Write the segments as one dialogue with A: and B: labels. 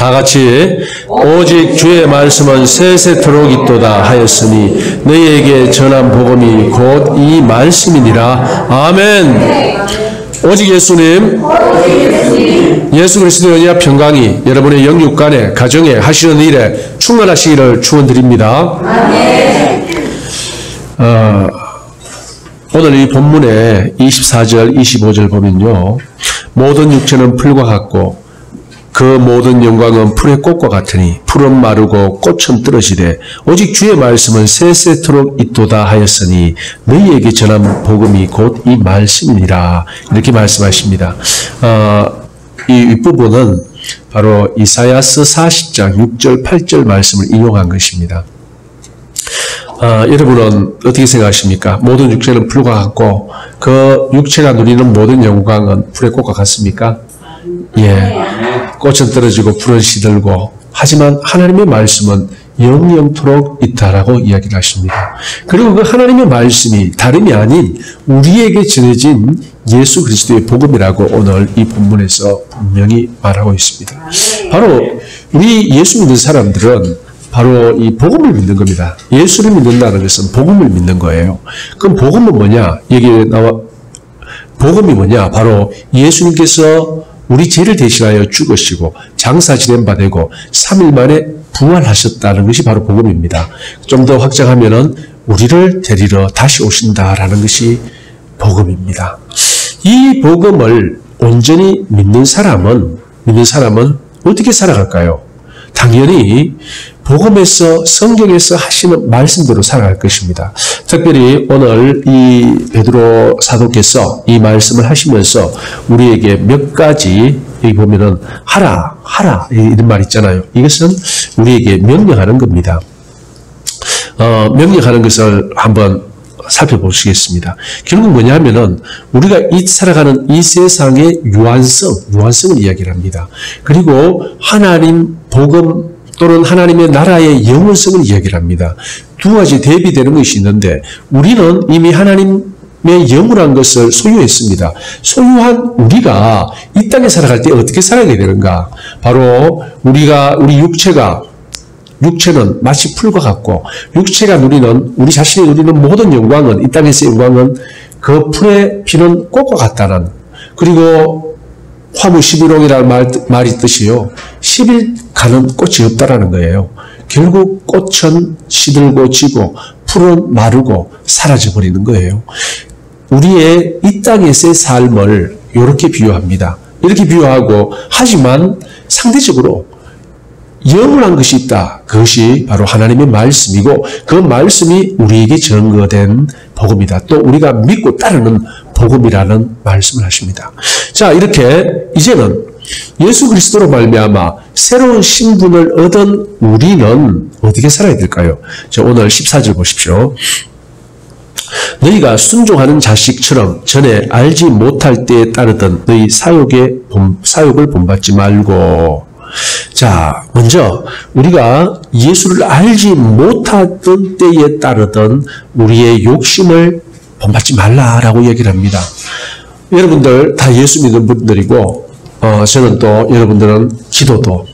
A: 다 같이 오직 주의 말씀은 세세토록 있도다 하였으니 너희에게 전한 복음이 곧 이 말씀이니라. 아멘. 오직 예수님, 예수 그리스도의 은혜와 평강이 여러분의 영육간에 가정에 하시는 일에 충만하시기를 축원드립니다. 오늘 이 본문의 24절, 25절 보면요, 모든 육체는 풀과 같고 그 모든 영광은 풀의 꽃과 같으니 풀은 마르고 꽃은 떨어지되 오직 주의 말씀은 세세토록 있도다 하였으니 너희에게 전한 복음이 곧 이 말씀이니라. 이렇게 말씀하십니다. 이 윗부분은 바로 이사야서 40장 6절 8절 말씀을 인용한 것입니다. 여러분은 어떻게 생각하십니까? 모든 육체는 풀과 같고 그 육체가 누리는 모든 영광은 풀의 꽃과 같습니까? 예, 꽃은 떨어지고 풀은 시들고, 하지만 하나님의 말씀은 영영토록 있다라고 이야기를 하십니다. 그리고 그 하나님의 말씀이 다름이 아닌 우리에게 전해진 예수 그리스도의 복음이라고 오늘 이 본문에서 분명히 말하고 있습니다. 바로 우리 예수 믿는 사람들은 바로 이 복음을 믿는 겁니다. 예수를 믿는다는 것은 복음을 믿는 거예요. 그럼 복음은 뭐냐? 여기에 복음이 뭐냐? 바로 예수님께서 우리 죄를 대신하여 죽으시고 장사 지낸 바 되고 3일 만에 부활하셨다는 것이 바로 복음입니다. 좀 더 확장하면은 우리를 데리러 다시 오신다라는 것이 복음입니다. 이 복음을 온전히 믿는 사람은 어떻게 살아갈까요? 당연히 복음에서, 성경에서 하시는 말씀대로 살아갈 것입니다. 특별히 오늘 이 베드로 사도께서 이 말씀을 하시면서 우리에게 몇 가지, 여기 보면은 하라 이런 말 있잖아요. 이것은 우리에게 명령하는 겁니다. 명령하는 것을 한번 살펴보시겠습니다. 결국 뭐냐 하면은 우리가 살아가는 이 세상의 유한성을 이야기를 합니다. 그리고 하나님 복음 또는 하나님의 나라의 영원성을 이야기를 합니다. 두 가지 대비되는 것이 있는데 우리는 이미 하나님의 영원한 것을 소유했습니다. 소유한 우리가 이 땅에 살아갈 때 어떻게 살아가야 되는가? 바로 우리 육체는 마치 풀과 같고 우리 자신이 누리는 모든 영광은, 이 땅에서의 영광은 그 풀에 피는 꽃과 같다는, 그리고 화무 11홍이라는 말이 뜻이요, 10일 가는 꽃이 없다라는 거예요. 결국 꽃은 시들고 지고 풀은 마르고 사라져버리는 거예요. 우리의 이 땅에서의 삶을 이렇게 비유합니다. 이렇게 비유하고, 하지만 상대적으로 영원한 것이 있다. 그것이 바로 하나님의 말씀이고 그 말씀이 우리에게 증거된 복음이다. 또 우리가 믿고 따르는 복음이라는 말씀을 하십니다. 자, 이렇게 이제는 예수 그리스도로 말미암아 새로운 신분을 얻은 우리는 어떻게 살아야 될까요? 자, 오늘 14절 보십시오. 너희가 순종하는 자식처럼 전에 알지 못할 때에 따르던 너희 사욕을 본받지 말고. 자, 먼저 우리가 예수를 알지 못하던 때에 따르던 우리의 욕심을 본받지 말라라고 얘기를 합니다. 여러분들 다 예수 믿는 분들이고, 저는 또 여러분들은 기도도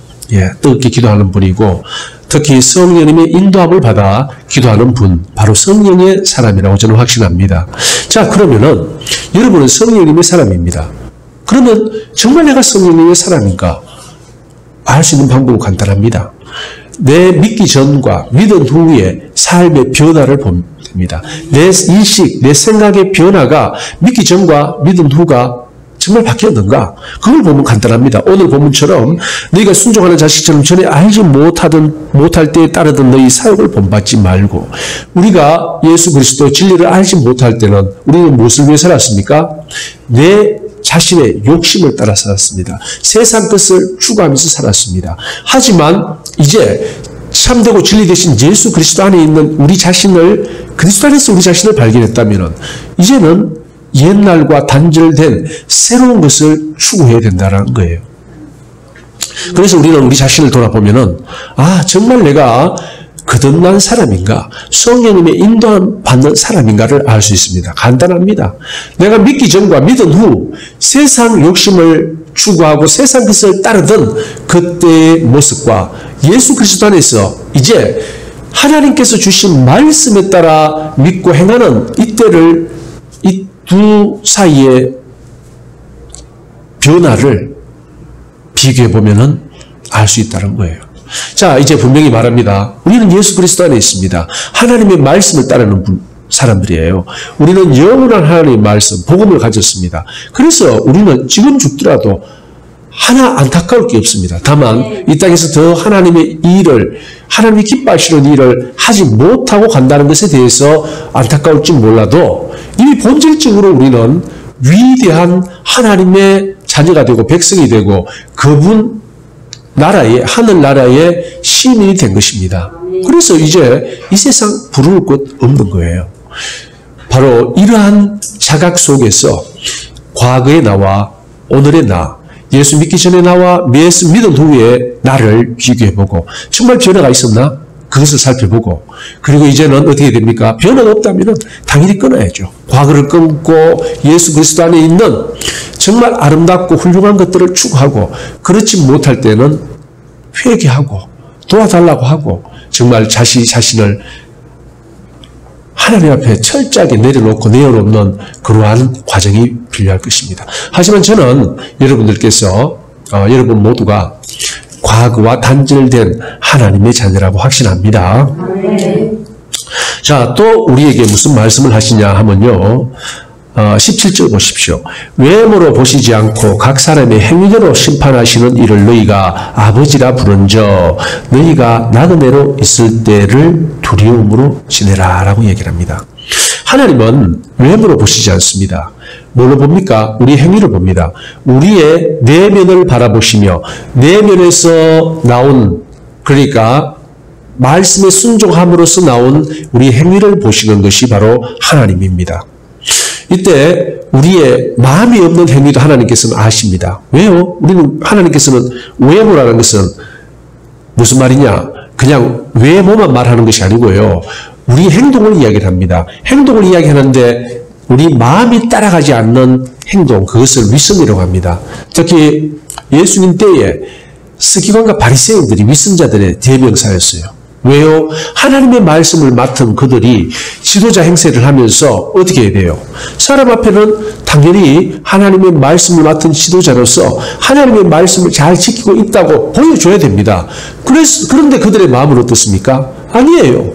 A: 뜨겁게 기도하는 분이고, 특히 성령님의 인도함을 받아 기도하는 분, 바로 성령의 사람이라고 저는 확신합니다. 자, 그러면은 여러분은 성령님의 사람입니다. 그러면 정말 내가 성령님의 사람인가? 알 수 있는 방법은 간단합니다. 내 믿기 전과 믿은 후에 삶의 변화를 보면 됩니다. 내 인식, 내 생각의 변화가 믿기 전과 믿은 후가 정말 바뀌었는가? 그걸 보면 간단합니다. 오늘 본문처럼 너희가 순종하는 자식처럼 전에 알지 못할 때에 따르던 너희 사욕을 본받지 말고, 우리가 예수 그리스도 진리를 알지 못할 때는 우리는 무엇을 위해 살았습니까? 내 자신의 욕심을 따라 살았습니다. 세상 것을 추구하면서 살았습니다. 하지만 이제 참되고 진리 되신 예수 그리스도 안에 있는 그리스도 안에서 우리 자신을 발견했다면 이제는 옛날과 단절된 새로운 것을 추구해야 된다는 거예요. 그래서 우리는 우리 자신을 돌아보면은, 정말 내가 거듭난 사람인가, 성령님의 인도함 받는 사람인가를 알 수 있습니다. 간단합니다. 내가 믿기 전과 믿은 후 세상 욕심을 추구하고 세상 것을 따르던 그때의 모습과 예수 그리스도 안에서 이제 하나님께서 주신 말씀에 따라 믿고 행하는 이때를, 이 두 사이의 변화를 비교해 보면은 알 수 있다는 거예요. 자, 이제 분명히 말합니다. 우리는 예수 그리스도 안에 있습니다. 하나님의 말씀을 따르는 사람들이에요. 우리는 영원한 하나님의 말씀, 복음을 가졌습니다. 그래서 우리는 지금 죽더라도 하나 안타까울 게 없습니다. 다만 이 땅에서 더 하나님의 일을, 하나님이 기뻐하시는 일을 하지 못하고 간다는 것에 대해서 안타까울지 몰라도 이미 본질적으로 우리는 위대한 하나님의 자녀가 되고 백성이 되고 그분 나라의, 하늘나라의 시민이 된 것입니다. 그래서 이제 이 세상 부러울 것 없는 거예요. 바로 이러한 자각 속에서 과거의 나와 오늘의 나, 예수 믿기 전에 나와 예수 믿은 후에 나를 비교해보고 정말 변화가 있었나? 그것을 살펴보고, 그리고 이제는 어떻게 됩니까? 변화가 없다면 당연히 끊어야죠. 과거를 끊고 예수 그리스도 안에 있는 정말 아름답고 훌륭한 것들을 추구하고, 그렇지 못할 때는 회개하고 도와달라고 하고 정말 자신을 하나님 앞에 철저하게 내려놓고 내어놓는 그러한 과정이 필요할 것입니다. 하지만 저는 여러분들께서 여러분 모두가 과거와 단절된 하나님의 자녀라고 확신합니다. 자, 또 우리에게 무슨 말씀을 하시냐 하면요, 17절 보십시오. 외모로 보시지 않고 각 사람의 행위대로 심판하시는 이를 너희가 아버지라 부른저 너희가 나그네로 있을 때를 두려움으로 지내라 라고 얘기를 합니다. 하나님은 외모로 보시지 않습니다. 뭘로 봅니까? 우리 행위를 봅니다. 우리의 내면을 바라보시며 내면에서 나온, 그러니까 말씀에 순종함으로써 나온 우리 행위를 보시는 것이 바로 하나님입니다. 이때 우리의 마음이 없는 행위도 하나님께서는 아십니다. 왜요? 우리는 하나님께서는 외모라는 것은 무슨 말이냐? 그냥 외모만 말하는 것이 아니고요. 우리 행동을 이야기를 합니다. 행동을 이야기하는데 우리 마음이 따라가지 않는 행동, 그것을 위선이라고 합니다. 특히 예수님 때에 서기관과 바리새인들이 위선자들의 대명사였어요. 왜요? 하나님의 말씀을 맡은 그들이 지도자 행세를 하면서 어떻게 해야 돼요? 사람 앞에는 당연히 하나님의 말씀을 맡은 지도자로서 하나님의 말씀을 잘 지키고 있다고 보여줘야 됩니다. 그런데 그들의 마음은 어떻습니까? 아니에요.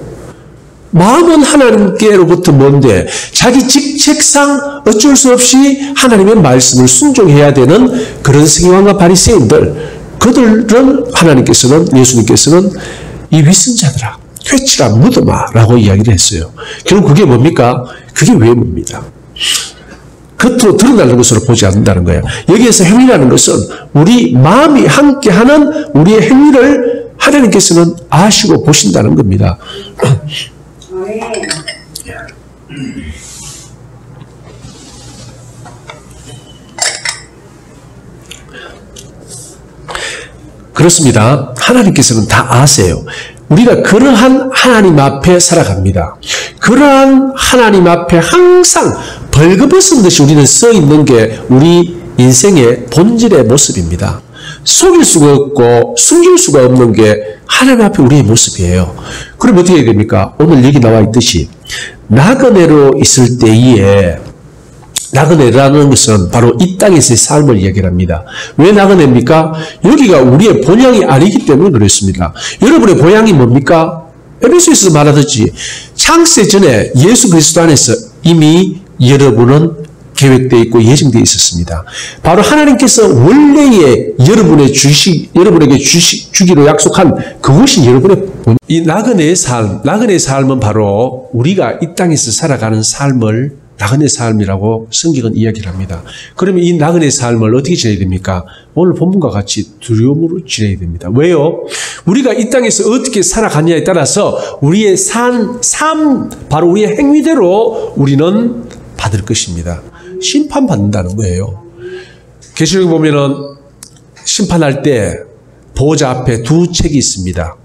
A: 마음은 하나님께로부터 먼데 자기 직책상 어쩔 수 없이 하나님의 말씀을 순종해야 되는 그런 서기관과 바리새인들, 그들은 하나님께서는, 예수님께서는 이 위선자들아, 회치라 묻어마 라고 이야기를 했어요. 결국 그게 뭡니까? 그게 외모입니다. 겉으로 드러나는 것으로 보지 않는다는 거예요. 여기에서 행위라는 것은 우리 마음이 함께하는 우리의 행위를 하나님께서는 아시고 보신다는 겁니다. 그렇습니다. 하나님께서는 다 아세요. 우리가 그러한 하나님 앞에 살아갑니다. 그러한 하나님 앞에 항상 벌거벗은 듯이 우리는 서 있는 게 우리 인생의 본질의 모습입니다. 속일 수가 없고 숨길 수가 없는 게 하나님 앞에 우리의 모습이에요. 그럼 어떻게 해야 됩니까? 오늘 여기 나와 있듯이 나그네로 있을 때에, 나그네라는 것은 바로 이 땅에서의 삶을 얘기를 합니다. 왜 나그네입니까? 여기가 우리의 본향이 아니기 때문에 그렇습니다. 여러분의 본향이 뭡니까? 에베소에서 말하듯이 창세 전에 예수 그리스도 안에서 이미 여러분은 계획되어 있고 예정되어 있었습니다. 바로 하나님께서 원래의 여러분에게 주기로 약속한 그것이 여러분의 이 나그네의 삶은 바로 우리가 이 땅에서 살아가는 삶을 나그네 삶이라고 성경은 이야기를 합니다. 그러면 이 나그네 삶을 어떻게 지내야 됩니까? 오늘 본문과 같이 두려움으로 지내야 됩니다. 왜요? 우리가 이 땅에서 어떻게 살아가냐에 따라서 우리의 삶, 바로 우리의 행위대로 우리는 받을 것입니다. 심판받는다는 거예요. 계시록에 보면은 심판할 때 보호자 앞에 두 책이 있습니다.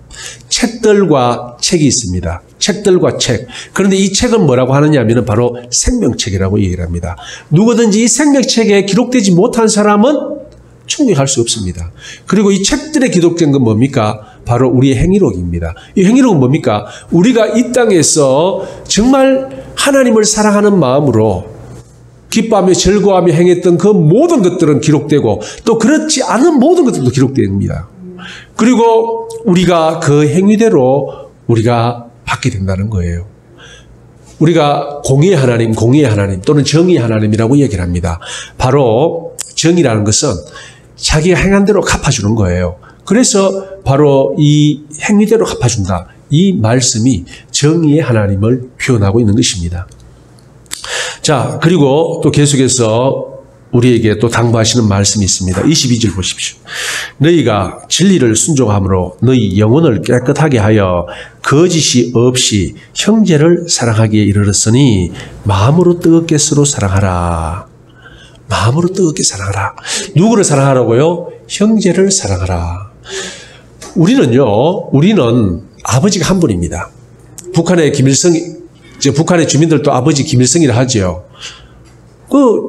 A: 책들과 책이 있습니다. 책들과 책. 그런데 이 책은 뭐라고 하느냐 하면 바로 생명책이라고 얘기를 합니다. 누구든지 이 생명책에 기록되지 못한 사람은 충분히 할 수 없습니다. 그리고 이 책들에 기록된 건 뭡니까? 바로 우리의 행위록입니다. 이 행위록은 뭡니까? 우리가 이 땅에서 정말 하나님을 사랑하는 마음으로 기뻐하며 즐거워하며 행했던 그 모든 것들은 기록되고 또 그렇지 않은 모든 것들도 기록됩니다. 그리고 우리가 그 행위대로 우리가 받게 된다는 거예요. 우리가 공의의 하나님 또는 정의의 하나님이라고 얘기를 합니다. 바로 정의라는 것은 자기가 행한 대로 갚아주는 거예요. 그래서 바로 이 행위대로 갚아준다. 이 말씀이 정의의 하나님을 표현하고 있는 것입니다. 자, 그리고 또 계속해서 우리에게 또 당부하시는 말씀이 있습니다. 22절 보십시오. 너희가 진리를 순종함으로 너희 영혼을 깨끗하게 하여 거짓이 없이 형제를 사랑하기에 이르렀으니 마음으로 뜨겁게 서로 사랑하라. 마음으로 뜨겁게 사랑하라. 누구를 사랑하라고요? 형제를 사랑하라. 우리는 아버지가 한 분입니다. 북한의 주민들도 아버지 김일성이라 하죠.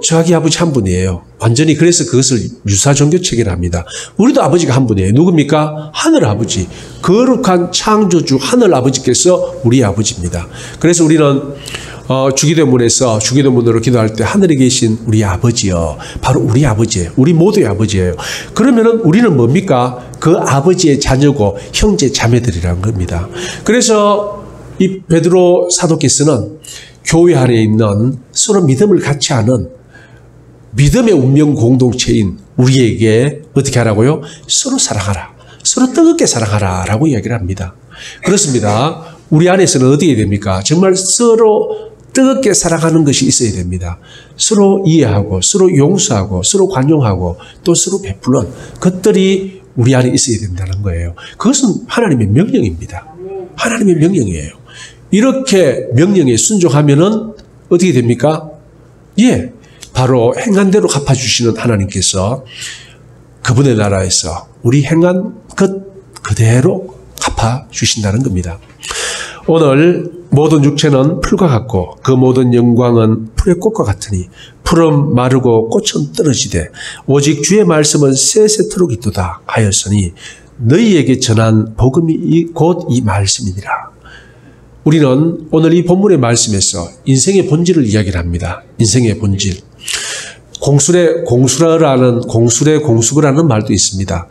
A: 자기 아버지 한 분이에요. 완전히 그래서 그것을 유사 종교 체계를 합니다. 우리도 아버지가 한 분이에요. 누굽니까? 하늘 아버지. 거룩한 창조주 하늘 아버지께서 우리 아버지입니다. 그래서 우리는 주기도문으로 기도할 때 하늘에 계신 우리 아버지요. 바로 우리 아버지예요. 우리 모두의 아버지예요. 그러면은 우리는 뭡니까? 그 아버지의 자녀고 형제 자매들이라는 겁니다. 그래서 이 베드로 사도께서는 교회 안에 있는 서로 믿음을 같이 하는 믿음의 운명 공동체인 우리에게 어떻게 하라고요? 서로 사랑하라. 서로 뜨겁게 사랑하라 라고 이야기를 합니다. 그렇습니다. 우리 안에서는 어떻게 됩니까? 정말 서로 뜨겁게 사랑하는 것이 있어야 됩니다. 서로 이해하고 서로 용서하고 서로 관용하고 또 서로 베푸는 것들이 우리 안에 있어야 된다는 거예요. 그것은 하나님의 명령입니다. 하나님의 명령이에요. 이렇게 명령에 순종하면은 어떻게 됩니까? 예, 바로 행한 대로 갚아주시는 하나님께서 그분의 나라에서 우리 행한 것 그대로 갚아주신다는 겁니다. 오늘 모든 육체는 풀과 같고 그 모든 영광은 풀의 꽃과 같으니 풀은 마르고 꽃은 떨어지되 오직 주의 말씀은 세세토록 있도다 하였으니 너희에게 전한 복음이 곧 이 말씀이니라. 우리는 오늘 이 본문의 말씀에서 인생의 본질을 이야기를 합니다. 인생의 본질. 공술의 공수라는 말도 있습니다.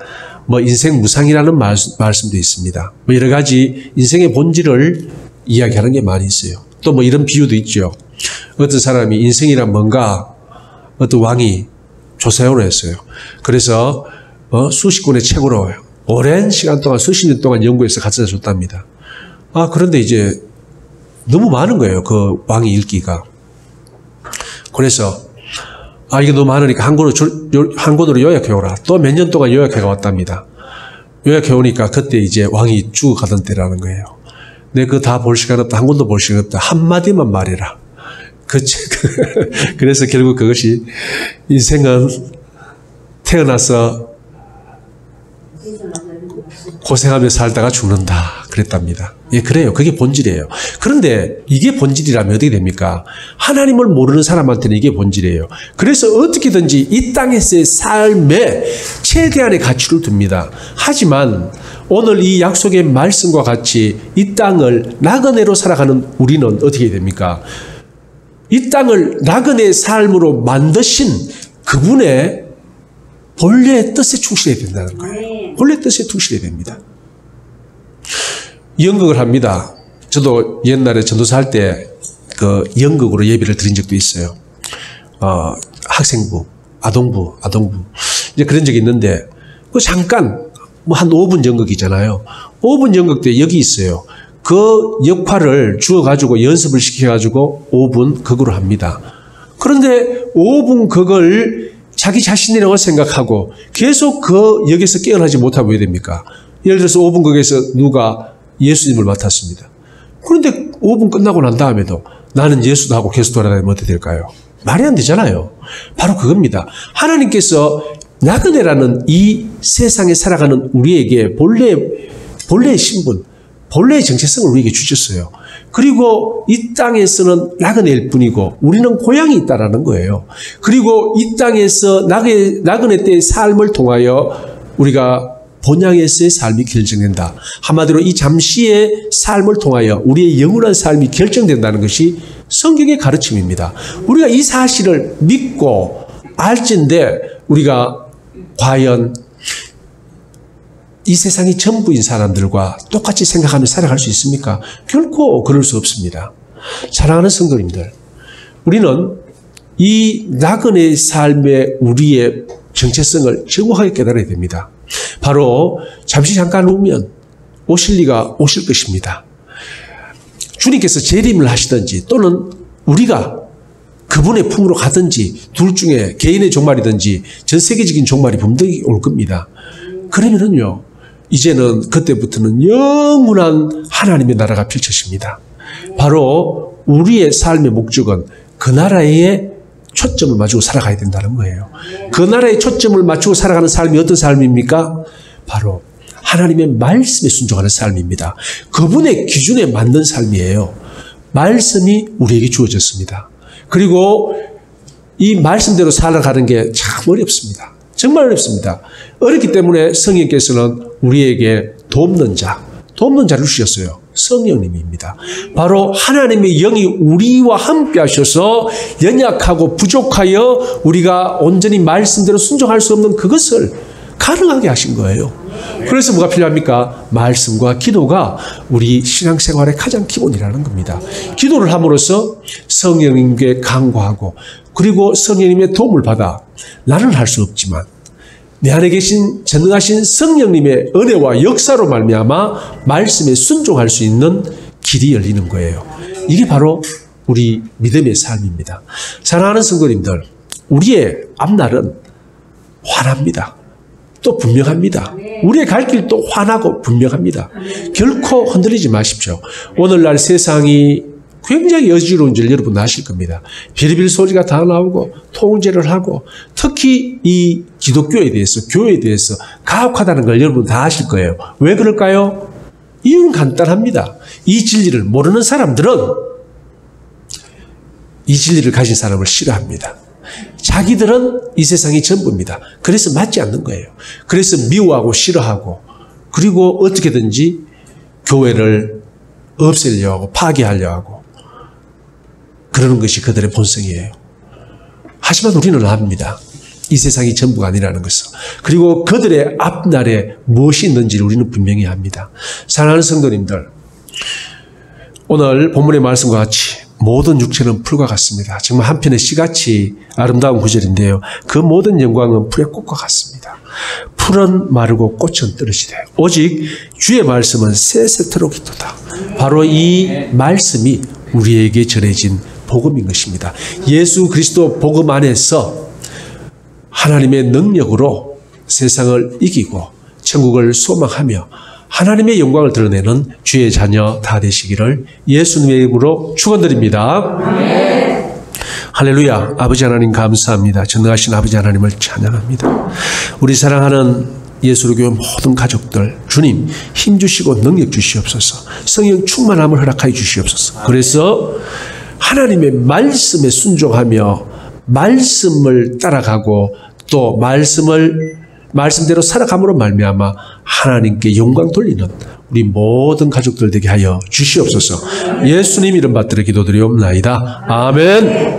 A: 인생 무상이라는 말씀도 있습니다. 여러 가지 인생의 본질을 이야기하는 게 많이 있어요. 또 이런 비유도 있죠. 어떤 사람이 인생이란 뭔가 어떤 왕이 조사를 했어요. 그래서 수십 권의 책으로 오랜 시간 동안 수십 년 동안 연구해서 갖다 줬답니다. 그런데 이제 너무 많은 거예요. 그 왕이 읽기가. 그래서 이게 너무 많으니까 한 권으로 요약해 오라. 또 몇 년 동안 요약해 왔답니다. 요약해 오니까 그때 이제 왕이 죽어가던 때라는 거예요. 내 그거 다 볼 시간 없다. 한 권도 볼 시간 없다. 한마디만 말해라. 그래서 결국 그것이 인생은 태어나서 고생하며 살다가 죽는다 그랬답니다. 예, 그래요. 그게 본질이에요. 그런데 이게 본질이라면 어떻게 됩니까? 하나님을 모르는 사람한테는 이게 본질이에요. 그래서 어떻게든지 이 땅에서의 삶에 최대한의 가치를 둡니다. 하지만 오늘 이 약속의 말씀과 같이 이 땅을 나그네로 살아가는 우리는 어떻게 됩니까? 이 땅을 나그네의 삶으로 만드신 그분의 본래의 뜻에 충실해야 된다는 거예요. 본래의 뜻에 충실해야 됩니다. 연극을 합니다. 저도 옛날에 전도사 할 때 그 연극으로 예배를 드린 적도 있어요. 학생부, 아동부 이제 그런 적이 있는데 잠깐 한 5분 연극이잖아요. 5분 연극 때 여기 있어요. 그 역할을 주어가지고 연습을 시켜가지고 5분 극으로 합니다. 그런데 5분 극을 자기 자신이라고 생각하고 계속 그 역에서 깨어나지 못하면 왜 됩니까? 예를 들어서 5분 극에서 누가 예수님을 맡았습니다. 그런데 5분 끝나고 난 다음에도 나는 예수도 하고 계속 돌아다니면 어떻게 될까요? 말이 안 되잖아요. 바로 그겁니다. 하나님께서 나그네라는 이 세상에 살아가는 우리에게 본래의 신분, 본래의 정체성을 우리에게 주셨어요. 그리고 이 땅에서는 나그네일 뿐이고 우리는 고향이 있다라는 거예요. 그리고 이 땅에서 나그네 때의 삶을 통하여 우리가 본향에서의 삶이 결정된다. 한마디로 이 잠시의 삶을 통하여 우리의 영원한 삶이 결정된다는 것이 성경의 가르침입니다. 우리가 이 사실을 믿고 알진데 우리가 과연 이 세상이 전부인 사람들과 똑같이 생각하며 살아갈 수 있습니까? 결코 그럴 수 없습니다. 사랑하는 성도님들, 우리는 이 나그네의 삶의 우리의 정체성을 정확하게 깨달아야 됩니다. 바로 잠시 잠깐 오면 오실 리가 오실 것입니다. 주님께서 재림을 하시든지 또는 우리가 그분의 품으로 가든지 둘 중에 개인의 종말이든지 전 세계적인 종말이 분명히 올 겁니다. 그러면은요, 이제는 그때부터는 영원한 하나님의 나라가 펼쳐집니다. 바로 우리의 삶의 목적은 그 나라에 초점을 맞추고 살아가야 된다는 거예요. 그 나라에 초점을 맞추고 살아가는 삶이 어떤 삶입니까? 바로 하나님의 말씀에 순종하는 삶입니다. 그분의 기준에 맞는 삶이에요. 말씀이 우리에게 주어졌습니다. 그리고 이 말씀대로 살아가는 게 참 어렵습니다. 정말 어렵습니다. 어렵기 때문에 성령께서는 우리에게 돕는 자를 주셨어요. 성령님입니다. 바로 하나님의 영이 우리와 함께 하셔서 연약하고 부족하여 우리가 온전히 말씀대로 순종할 수 없는 그것을 가능하게 하신 거예요. 그래서 뭐가 필요합니까? 말씀과 기도가 우리 신앙생활의 가장 기본이라는 겁니다. 기도를 함으로써 성령님께 간구하고 그리고 성령님의 도움을 받아 나는 할 수 없지만 내 안에 계신 전능하신 성령님의 은혜와 역사로 말미암아 말씀에 순종할 수 있는 길이 열리는 거예요. 이게 바로 우리 믿음의 삶입니다. 사랑하는 성도님들, 우리의 앞날은 환합니다. 또 분명합니다. 우리의 갈 길도 환하고 분명합니다. 결코 흔들리지 마십시오. 오늘날 세상이 굉장히 여지러운 줄 여러분 아실 겁니다. 비리비리 소리가 다 나오고 통제를 하고 특히 이 기독교에 대해서 교회에 대해서 가혹하다는 걸 여러분 다 아실 거예요. 왜 그럴까요? 이유는 간단합니다. 이 진리를 모르는 사람들은 이 진리를 가진 사람을 싫어합니다. 자기들은 이 세상이 전부입니다. 그래서 맞지 않는 거예요. 그래서 미워하고 싫어하고 그리고 어떻게든지 교회를 없애려고 하고 파괴하려고 하고 그러는 것이 그들의 본성이에요. 하지만 우리는 압니다. 이 세상이 전부가 아니라는 것을. 그리고 그들의 앞날에 무엇이 있는지를 우리는 분명히 압니다. 사랑하는 성도님들, 오늘 본문의 말씀과 같이 모든 육체는 풀과 같습니다. 정말 한편의 시같이 아름다운 구절인데요. 그 모든 영광은 풀의 꽃과 같습니다. 풀은 마르고 꽃은 떨어지되 오직 주의 말씀은 세세토록 있도다. 바로 이 말씀이 우리에게 전해진 복음인 것입니다. 예수 그리스도 복음 안에서 하나님의 능력으로 세상을 이기고 천국을 소망하며 하나님의 영광을 드러내는 주의 자녀 다 되시기를 예수님의 이름으로 축원드립니다. 할렐루야. 아버지 하나님 감사합니다. 전능하신 아버지 하나님을 찬양합니다. 우리 사랑하는 예수로교회 모든 가족들 주님 힘주시고 능력 주시옵소서. 성령 충만함을 허락하여 주시옵소서. 그래서 하나님의 말씀에 순종하며 말씀을 따라가고 또 말씀대로 살아감으로 말미암아 하나님께 영광 돌리는 우리 모든 가족들 되게 하여 주시옵소서. 예수님 이름 받들어 기도드리옵나이다. 아멘.